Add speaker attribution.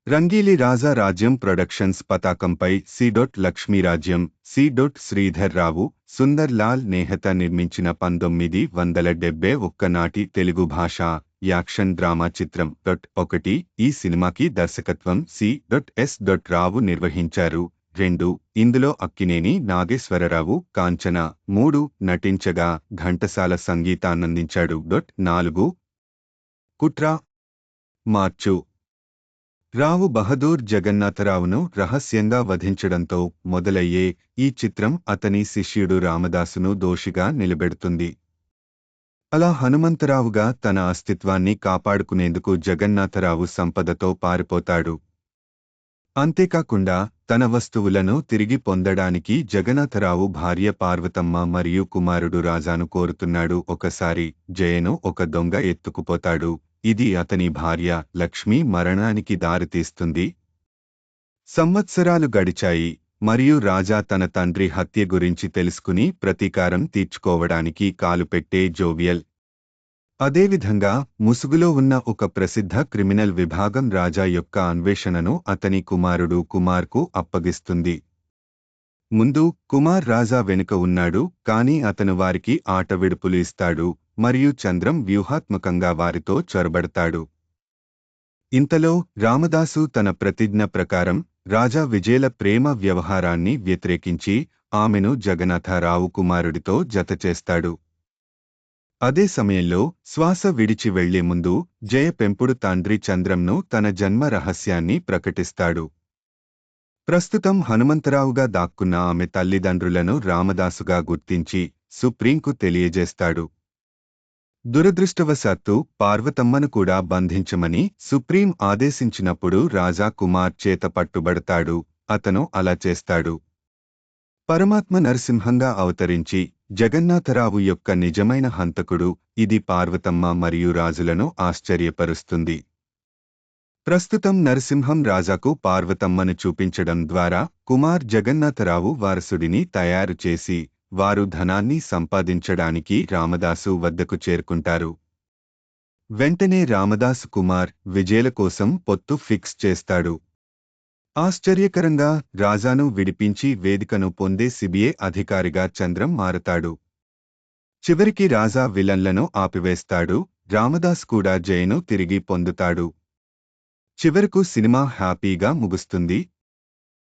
Speaker 1: రంగీలి రాజా రాజ్యం ప్రొడక్షన్స్ పతాకంపై C. Lakshmirajyam, C. Sridhar రావు, సుందర్ లాల్ నెహ్తా నిర్మించిన 1971 నాటి తెలుగు భాషా యాక్షన్ డ్రామా చిత్రం. 1 ఈ సినిమాకి దర్శకత్వం సి. ఎస్. రావు నిర్వహించారు. 2 ఇందులో అక్కినేని నాగేశ్వరరావు, కాంచన 3 నటించగా ఘంటసాల సంగీతాన్నందించాడు. 4 కుట్ర మార్చు రావు బహదూర్ జగన్నాథరావును రహస్యంగా వధించడంతో మొదలయ్యే ఈ చిత్రం అతని శిష్యుడు రామదాసును దోషిగా నిలబెడుతుంది. అలా హనుమంతరావుగా తన అస్తిత్వాన్ని కాపాడుకునేందుకు జగన్నాథరావు సంపదతో పారిపోతాడు. అంతేకాకుండా తన వస్తువులను తిరిగి పొందడానికి జగన్నాథరావు భార్య పార్వతమ్మ మరియు కుమారుడు రాజాను కోరుతున్నాడు. ఒకసారి జయను ఒక దొంగ ఎత్తుకుపోతాడు. ఇది అతని భార్య లక్ష్మి మరణానికి దారితీస్తుంది. సంవత్సరాలు గడిచాయి మరియు రాజా తన తండ్రి హత్య గురించి తెలుసుకుని ప్రతీకారం తీర్చుకోవడానికి కాలుపెట్టే జోవియల్. అదేవిధంగా ముసుగులో ఉన్న ఒక ప్రసిద్ధ క్రిమినల్ విభాగం రాజా యొక్క అన్వేషణను అతని కుమారుడు కుమార్కు అప్పగిస్తుంది. ముందు కుమార్ రాజా వెనుక ఉన్నాడు, కాని అతను వారికి ఆట విడుపులు ఇస్తాడు మరియు చంద్రం వ్యూహాత్మకంగా వారితో చొరబడతాడు. ఇంతలో రామదాసు తన ప్రతిజ్ఞ ప్రకారం రాజా విజయల ప్రేమ వ్యవహారాన్ని వ్యతిరేకించి ఆమెను జగన్నాథరావు కుమారుడితో జతచేస్తాడు. అదే సమయంలో శ్వాస విడిచి వెళ్లే ముందు జయ పెంపుడు తండ్రి చంద్రంను తన జన్మ రహస్యాన్ని ప్రకటిస్తాడు. ప్రస్తుతం హనుమంతరావుగా దాక్కున్న ఆమె తల్లిదండ్రులను రామదాసుగా గుర్తించి సుప్రీంకు తెలియజేస్తాడు. దురదృష్టవశాత్తు పార్వతమ్మను కూడా బంధించమని సుప్రీం ఆదేశించినప్పుడు రాజా కుమార్ చేత పట్టుబడతాడు. అతను అలా చేస్తాడు. పరమాత్మ నరసింహంగా అవతరించి జగన్నాథరావు యొక్క నిజమైన హంతకుడు. ఇది పార్వతమ్మ మరియు రాజులను ఆశ్చర్యపరుస్తుంది. ప్రస్తుతం నరసింహం రాజాకు పార్వతమ్మను చూపించడం ద్వారా కుమార్ జగన్నాథరావు వారసుడిని తయారు చేసి వారు ధనాన్ని సంపాదించడానికి రామదాసు వద్దకు చేరుకుంటారు. వెంటనే రామదాసు కుమార్ విజయల కోసం పొత్తు ఫిక్స్ చేస్తాడు. ఆశ్చర్యకరంగా రాజాను విడిపించి వేదికను పొందే సిబిఐ అధికారిగా చంద్రం మారతాడు. చివరికి రాజా విలన్లను ఆపివేస్తాడు. రామదాస్ కూడా జయను తిరిగి పొందుతాడు. చివరకు సినిమా హ్యాపీగా ముగుస్తుంది.